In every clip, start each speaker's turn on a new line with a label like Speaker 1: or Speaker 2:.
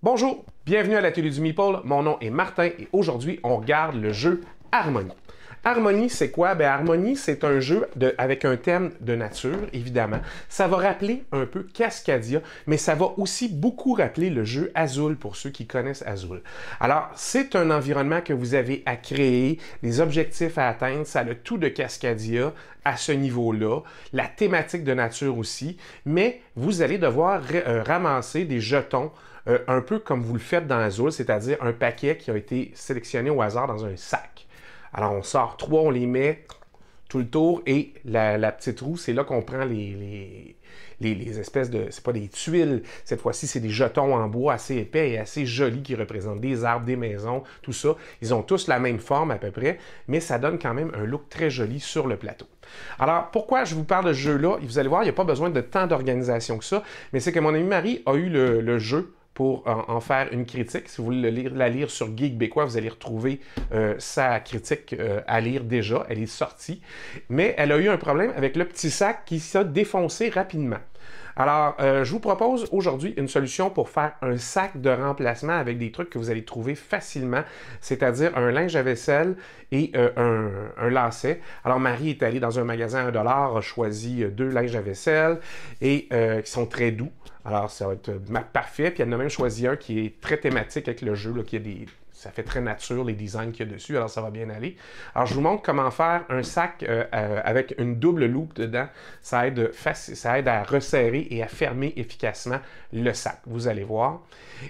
Speaker 1: Bonjour, bienvenue à l'atelier du Meeple. Mon nom est Martin et aujourd'hui, on regarde le jeu Harmonie. Harmonie, c'est quoi? Ben, Harmonie, c'est un jeu avec un thème de nature, évidemment. Ça va rappeler un peu Cascadia, mais ça va aussi beaucoup rappeler le jeu Azul, pour ceux qui connaissent Azul. Alors, c'est un environnement que vous avez à créer, les objectifs à atteindre, ça a le tout de Cascadia à ce niveau-là, la thématique de nature aussi, mais vous allez devoir ramasser des jetons un peu comme vous le faites dans Azul, c'est-à-dire un paquet qui a été sélectionné au hasard dans un sac. Alors, on sort 3, on les met tout le tour et la petite roue, c'est là qu'on prend les espèces de... C'est pas des tuiles, cette fois-ci, c'est des jetons en bois assez épais et assez jolis qui représentent des arbres, des maisons, tout ça. Ils ont tous la même forme à peu près, mais ça donne quand même un look très joli sur le plateau. Alors, pourquoi je vous parle de ce jeu-là? Vous allez voir, il n'y a pas besoin de tant d'organisation que ça, mais c'est que mon ami Marie a eu le jeu pour en faire une critique. Si vous voulez la lire sur Geekbécois, vous allez retrouver sa critique à lire déjà. Elle est sortie. Mais elle a eu un problème avec le petit sac qui s'est défoncé rapidement. Alors, je vous propose aujourd'hui une solution pour faire un sac de remplacement avec des trucs que vous allez trouver facilement, c'est-à-dire un linge à vaisselle et un lacet. Alors, Marie est allée dans un magasin à $1, a choisi 2 linges à vaisselle et qui sont très doux. Alors, ça va être parfait. Puis, elle en a même choisi un qui est très thématique avec le jeu, là, qui a des... Ça fait très nature, les designs qu'il y a dessus, alors ça va bien aller. Alors, je vous montre comment faire un sac avec une double loupe dedans. Ça aide à resserrer et à fermer efficacement le sac. Vous allez voir.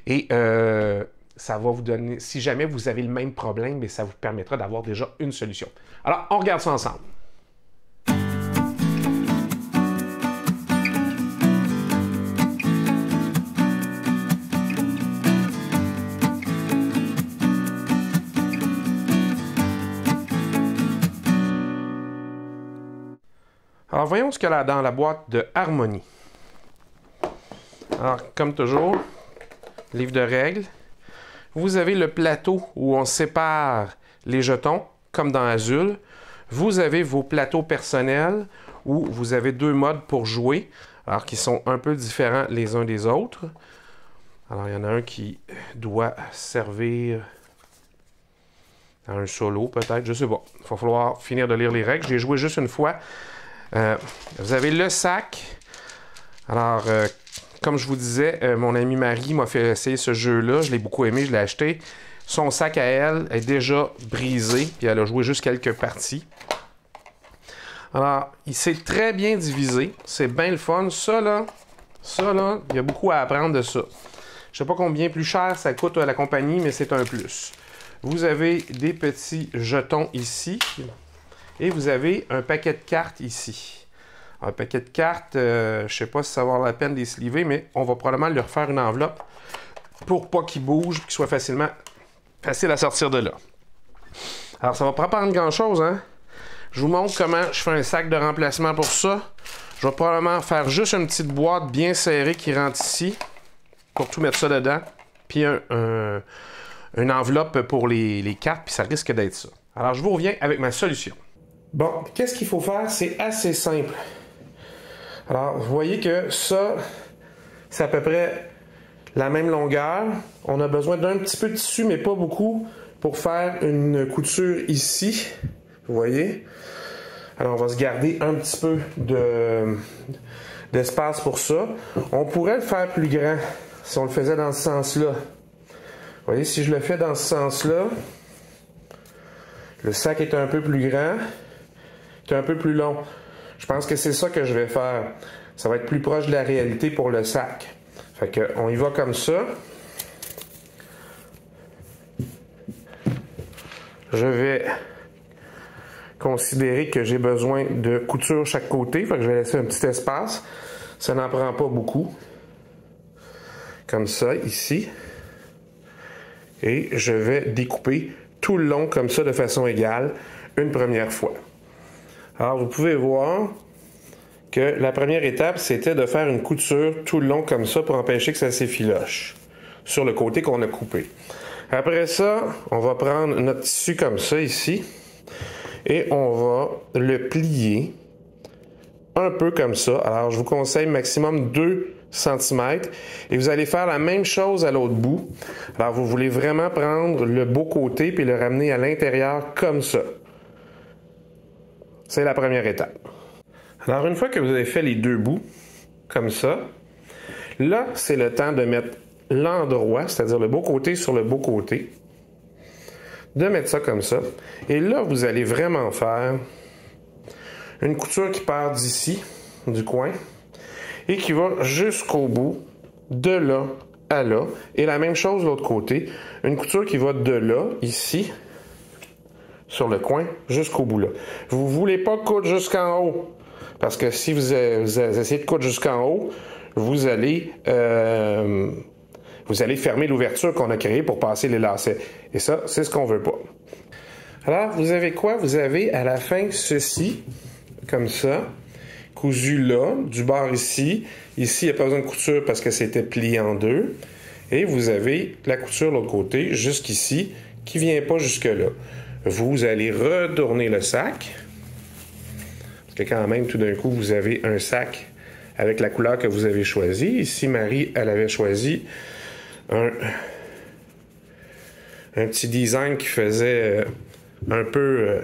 Speaker 1: Et ça va vous donner... Si jamais vous avez le même problème, mais ça vous permettra d'avoir déjà une solution. Alors, on regarde ça ensemble. Alors, voyons ce qu'il y a dans la boîte de Harmonie. Alors, comme toujours, livre de règles. Vous avez le plateau où on sépare les jetons, comme dans Azul. Vous avez vos plateaux personnels où vous avez 2 modes pour jouer, alors qui sont un peu différents les uns des autres. Alors, il y en a un qui doit servir à un solo, peut-être, je ne sais pas. Il va falloir finir de lire les règles. J'ai joué juste une fois. Vous avez le sac. Alors, comme je vous disais, mon amie Marie m'a fait essayer ce jeu-là. Je l'ai beaucoup aimé, je l'ai acheté. Son sac à elle est déjà brisé, puis elle a joué juste quelques parties. Alors, il s'est très bien divisé. C'est bien le fun. Ça, là, il y a beaucoup à apprendre de ça. Je ne sais pas combien plus cher ça coûte à la compagnie, mais c'est un plus. Vous avez des petits jetons ici. Et vous avez un paquet de cartes ici. Un paquet de cartes, je ne sais pas si ça va avoir la peine de les sliver, mais on va probablement lui refaire une enveloppe pour pas qu'il bouge et qu'il soit facile à sortir de là. Alors, ça va pas prendre grand-chose, hein? Je vous montre comment je fais un sac de remplacement pour ça. Je vais probablement faire juste une petite boîte bien serrée qui rentre ici pour tout mettre ça dedans. Puis une enveloppe pour les cartes, puis ça risque d'être ça. Alors, je vous reviens avec ma solution. Bon, qu'est-ce qu'il faut faire? C'est assez simple. Alors, vous voyez que ça, c'est à peu près la même longueur. On a besoin d'un petit peu de tissu, mais pas beaucoup, pour faire une couture ici. Vous voyez? Alors, on va se garder un petit peu d'espace pour ça. On pourrait le faire plus grand si on le faisait dans ce sens-là. Vous voyez, si je le fais dans ce sens-là, le sac est un peu plus grand. Un peu plus long. Je pense que c'est ça que je vais faire. Ça va être plus proche de la réalité pour le sac. Fait que on y va comme ça. Je vais considérer que j'ai besoin de couture chaque côté. Fait que je vais laisser un petit espace. Ça n'en prend pas beaucoup. Comme ça, ici. Et je vais découper tout le long comme ça de façon égale une première fois. Alors, vous pouvez voir que la première étape, c'était de faire une couture tout le long comme ça pour empêcher que ça s'effiloche sur le côté qu'on a coupé. Après ça, on va prendre notre tissu comme ça ici et on va le plier un peu comme ça. Alors, je vous conseille maximum 2 centimètres. Et vous allez faire la même chose à l'autre bout. Alors, vous voulez vraiment prendre le beau côté puis le ramener à l'intérieur comme ça. C'est la première étape. Alors, une fois que vous avez fait les deux bouts, comme ça, là, c'est le temps de mettre l'endroit, c'est-à-dire le beau côté sur le beau côté. De mettre ça comme ça. Et là, vous allez vraiment faire une couture qui part d'ici, du coin, et qui va jusqu'au bout, de là à là. Et la même chose de l'autre côté, une couture qui va de là, ici, sur le coin, jusqu'au bout là. Vous ne voulez pas coudre jusqu'en haut, parce que si vous essayez de coudre jusqu'en haut, vous allez fermer l'ouverture qu'on a créée pour passer les lacets. Et ça, c'est ce qu'on veut pas. Alors, vous avez quoi? Vous avez à la fin ceci, comme ça, cousu là, du bord ici. Ici, il n'y a pas besoin de couture parce que c'était plié en deux. Et vous avez la couture de l'autre côté, jusqu'ici, qui ne vient pas jusque-là. Vous allez retourner le sac. Parce que quand même, tout d'un coup, vous avez un sac avec la couleur que vous avez choisie. Ici, Marie, elle avait choisi un petit design qui faisait un peu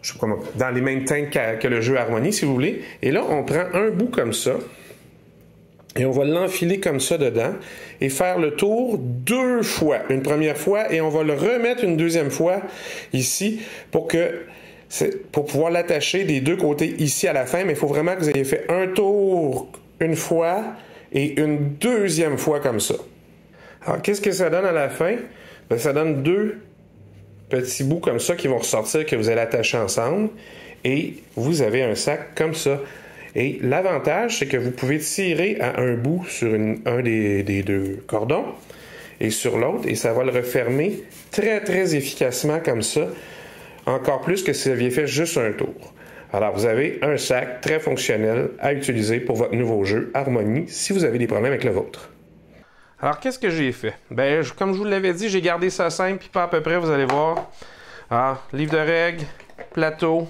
Speaker 1: je sais pas comment, dans les mêmes teintes que le jeu Harmonie, si vous voulez. Et là, on prend un bout comme ça et on va l'enfiler comme ça dedans et faire le tour deux fois. Une première fois et on va le remettre une deuxième fois ici pour pouvoir l'attacher des deux côtés ici à la fin. Mais il faut vraiment que vous ayez fait un tour une fois et une deuxième fois comme ça. Alors, qu'est-ce que ça donne à la fin? Bien, ça donne deux petits bouts comme ça qui vont ressortir, que vous allez attacher ensemble. Et vous avez un sac comme ça. Et l'avantage, c'est que vous pouvez tirer à un bout sur un des deux cordons et sur l'autre, et ça va le refermer très, très efficacement comme ça. Encore plus que si vous aviez fait juste un tour. Alors, vous avez un sac très fonctionnel à utiliser pour votre nouveau jeu Harmonie si vous avez des problèmes avec le vôtre. Alors, qu'est-ce que j'ai fait? Ben, comme je vous l'avais dit, j'ai gardé ça simple, puis pas à peu près, vous allez voir. Alors, livre de règles, plateau.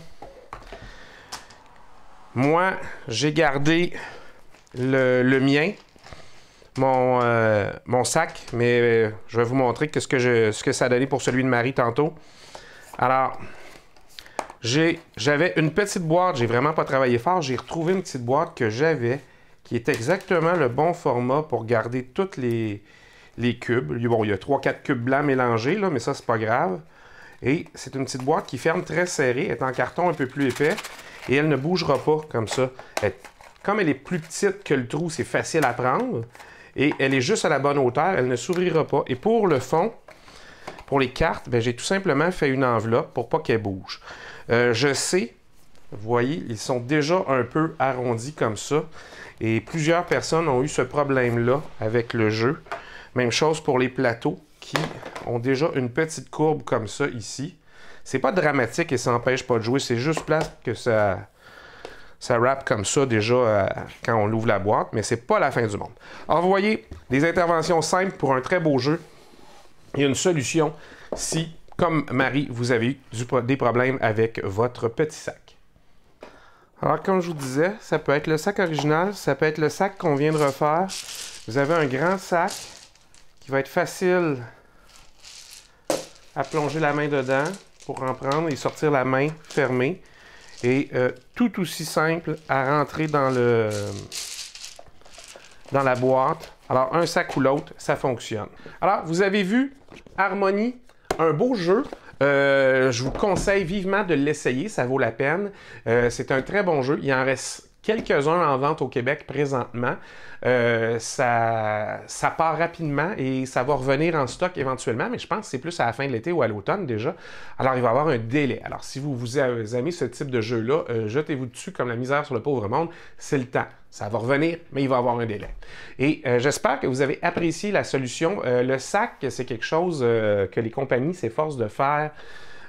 Speaker 1: Moi, j'ai gardé le mien, mon sac, mais je vais vous montrer ce que ça a donné pour celui de Marie tantôt. Alors, j'avais une petite boîte, j'ai vraiment pas travaillé fort, j'ai retrouvé une petite boîte que j'avais, qui est exactement le bon format pour garder tous les cubes. Bon, il y a 3-4 cubes blancs mélangés, là, mais ça, c'est pas grave. Et c'est une petite boîte qui ferme très serrée, elle est en carton un peu plus épais, et elle ne bougera pas comme ça. Comme elle est plus petite que le trou, c'est facile à prendre, et elle est juste à la bonne hauteur, elle ne s'ouvrira pas. Et pour le fond, pour les cartes, ben, j'ai tout simplement fait une enveloppe pour pas qu'elle bouge. Je sais, vous voyez, ils sont déjà un peu arrondis comme ça. Et plusieurs personnes ont eu ce problème-là avec le jeu. Même chose pour les plateaux qui ont déjà une petite courbe comme ça ici. C'est pas dramatique et ça n'empêche pas de jouer. C'est juste place que ça wrap comme ça déjà quand on ouvre la boîte. Mais c'est pas la fin du monde. Alors vous voyez, des interventions simples pour un très beau jeu. Il y a une solution si, comme Marie, vous avez eu des problèmes avec votre petit sac. Alors, comme je vous disais, ça peut être le sac original, ça peut être le sac qu'on vient de refaire. Vous avez un grand sac qui va être facile à plonger la main dedans pour en prendre et sortir la main fermée. Et tout aussi simple à rentrer dans la boîte. Alors, un sac ou l'autre, ça fonctionne. Alors, vous avez vu Harmonie, un beau jeu. Je vous conseille vivement de l'essayer, ça vaut la peine. C'est un très bon jeu. Il en reste quelques-uns en vente au Québec présentement. Ça part rapidement et ça va revenir en stock éventuellement, mais je pense que c'est plus à la fin de l'été ou à l'automne déjà. Alors, il va y avoir un délai. Alors, si vous aimez ce type de jeu-là, jetez-vous dessus comme la misère sur le pauvre monde. C'est le temps. Ça va revenir, mais il va y avoir un délai. Et j'espère que vous avez apprécié la solution. Le sac, c'est quelque chose que les compagnies s'efforcent de faire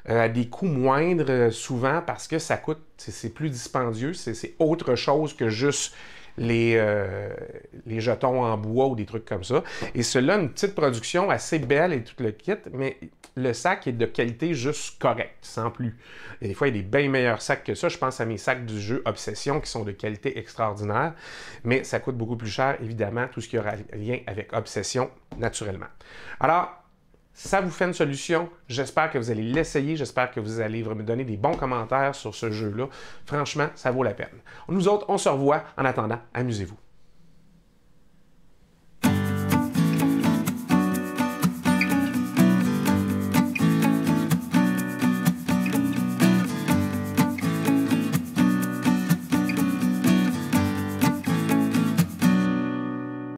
Speaker 1: à des coûts moindres souvent parce que ça coûte, c'est plus dispendieux, c'est autre chose que juste les jetons en bois ou des trucs comme ça. Et cela, une petite production assez belle et tout le kit, mais le sac est de qualité juste correcte, sans plus. Et des fois, il y a des bien meilleurs sacs que ça. Je pense à mes sacs du jeu Obsession qui sont de qualité extraordinaire, mais ça coûte beaucoup plus cher, évidemment, tout ce qui aura lien avec Obsession, naturellement. Alors, ça vous fait une solution. J'espère que vous allez l'essayer. J'espère que vous allez me donner des bons commentaires sur ce jeu-là. Franchement, ça vaut la peine. Nous autres, on se revoit. En attendant, amusez-vous.